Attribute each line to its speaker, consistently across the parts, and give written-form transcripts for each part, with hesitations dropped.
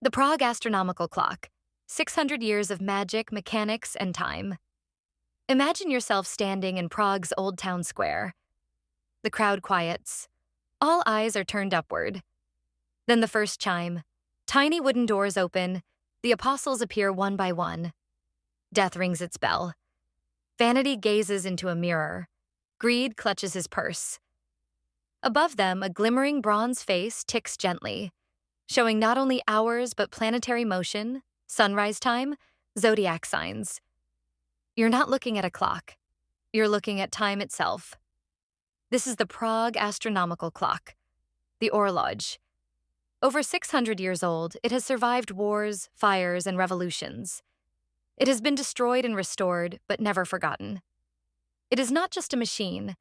Speaker 1: The Prague Astronomical Clock, 600 years of magic, mechanics, and time. Imagine yourself standing in Prague's Old Town Square. The crowd quiets. All eyes are turned upward. Then the first chime. Tiny wooden doors open. The apostles appear one by one. Death rings its bell. Vanity gazes into a mirror. Greed clutches his purse. Above them, a glimmering bronze face ticks gently, showing not only hours but planetary motion, sunrise time, zodiac signs. You're not looking at a clock. You're looking at time itself. This is the Prague Astronomical Clock, the Orloj. Over 600 years old, it has survived wars, fires, and revolutions. It has been destroyed and restored, but never forgotten. It is not just a machine.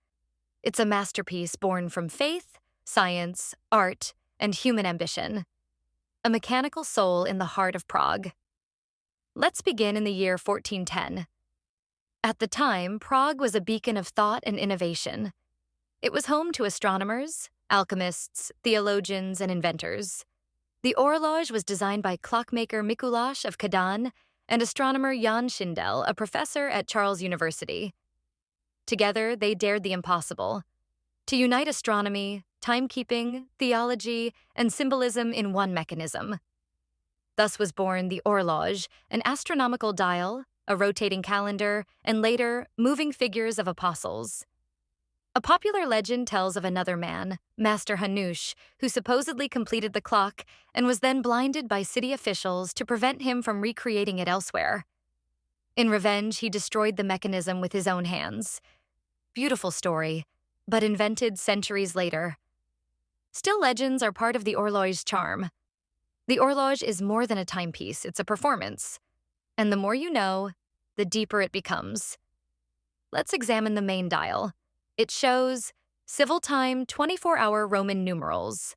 Speaker 1: It's a masterpiece born from faith, science, art, and human ambition. A mechanical soul in the heart of Prague. Let's begin in the year 1410. At the time, Prague was a beacon of thought and innovation. It was home to astronomers, alchemists, theologians, and inventors. The Orloj was designed by clockmaker Mikuláš of Kadaň and astronomer Jan Schindel, a professor at Charles University. Together, they dared the impossible: to unite astronomy, timekeeping, theology, and symbolism in one mechanism. Thus was born the Orloj, an astronomical dial, a rotating calendar, and later, moving figures of apostles. A popular legend tells of another man, Master Hanush, who supposedly completed the clock and was then blinded by city officials to prevent him from recreating it elsewhere. In revenge, he destroyed the mechanism with his own hands. Beautiful story, but invented centuries later. Still, legends are part of the Orloj's charm. The Orloj is more than a timepiece, it's a performance. And the more you know, the deeper it becomes. Let's examine the main dial. It shows civil time 24-hour Roman numerals.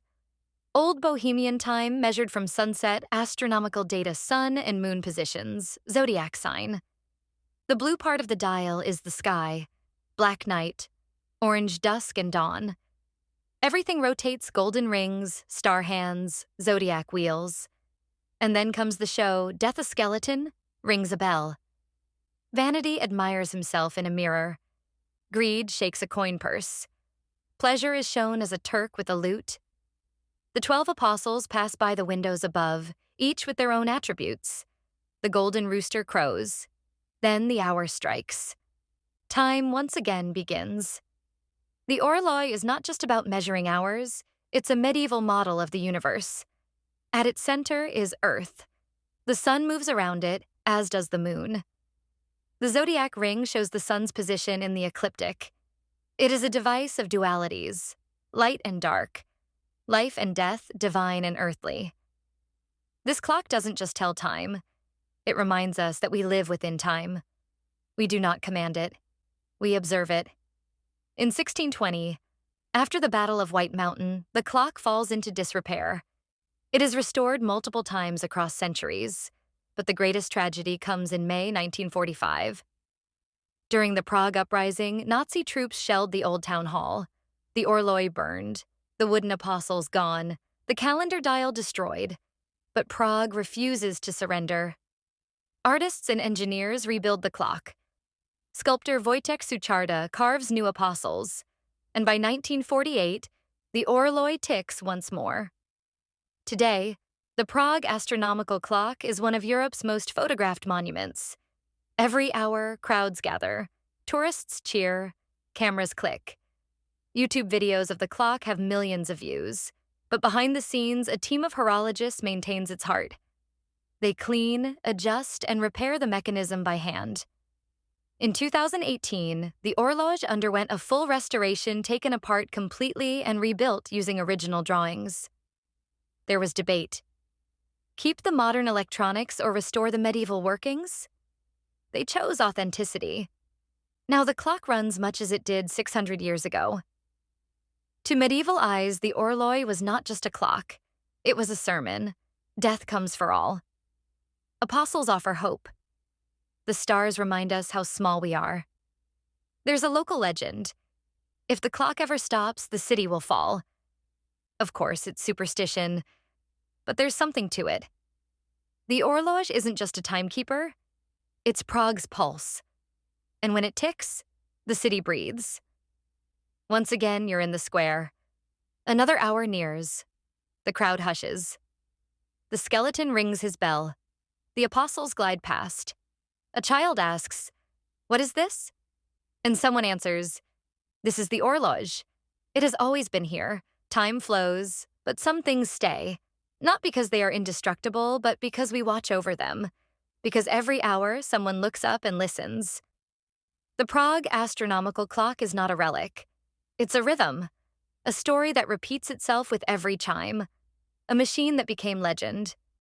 Speaker 1: Old Bohemian time measured from sunset, astronomical data sun and moon positions, zodiac sign. The blue part of the dial is the sky, black night, orange dusk and dawn. Everything rotates: golden rings, star hands, zodiac wheels. And then comes the show: death a skeleton, rings a bell. Vanity admires himself in a mirror. Greed shakes a coin purse. Pleasure is shown as a Turk with a lute. The 12 apostles pass by the windows above, each with their own attributes. The golden rooster crows. Then the hour strikes. Time once again begins. The Orloj is not just about measuring hours, it's a medieval model of the universe. At its center is Earth. The sun moves around it, as does the moon. The zodiac ring shows the sun's position in the ecliptic. It is a device of dualities, light and dark, life and death, divine and earthly. This clock doesn't just tell time. It reminds us that we live within time. We do not command it. We observe it. In 1620, after the Battle of White Mountain, the clock falls into disrepair. It is restored multiple times across centuries, but the greatest tragedy comes in May 1945. During the Prague Uprising, Nazi troops shelled the Old Town Hall. The Orloj burned, the wooden apostles gone, the calendar dial destroyed. But Prague refuses to surrender. Artists and engineers rebuild the clock. Sculptor Wojtek Sucharda carves new apostles, and by 1948, the Orloj ticks once more. Today, the Prague Astronomical Clock is one of Europe's most photographed monuments. Every hour, crowds gather, tourists cheer, cameras click. YouTube videos of the clock have millions of views, but behind the scenes, a team of horologists maintains its heart. They clean, adjust, and repair the mechanism by hand. In 2018, the Orloj underwent a full restoration, taken apart completely and rebuilt using original drawings. There was debate. Keep the modern electronics or restore the medieval workings? They chose authenticity. Now the clock runs much as it did 600 years ago. To medieval eyes, the Orloj was not just a clock. It was a sermon. Death comes for all. Apostles offer hope. The stars remind us how small we are. There's a local legend. If the clock ever stops, the city will fall. Of course, it's superstition, but there's something to it. The Orloj isn't just a timekeeper, it's Prague's pulse. And when it ticks, the city breathes. Once again, you're in the square. Another hour nears. The crowd hushes. The skeleton rings his bell. The apostles glide past. A child asks, "What is this?" And someone answers, "This is the Orloj. It has always been here. Time flows, but some things stay. Not because they are indestructible, but because we watch over them. Because every hour, someone looks up and listens." The Prague astronomical clock is not a relic. It's a rhythm, a story that repeats itself with every chime, a machine that became legend,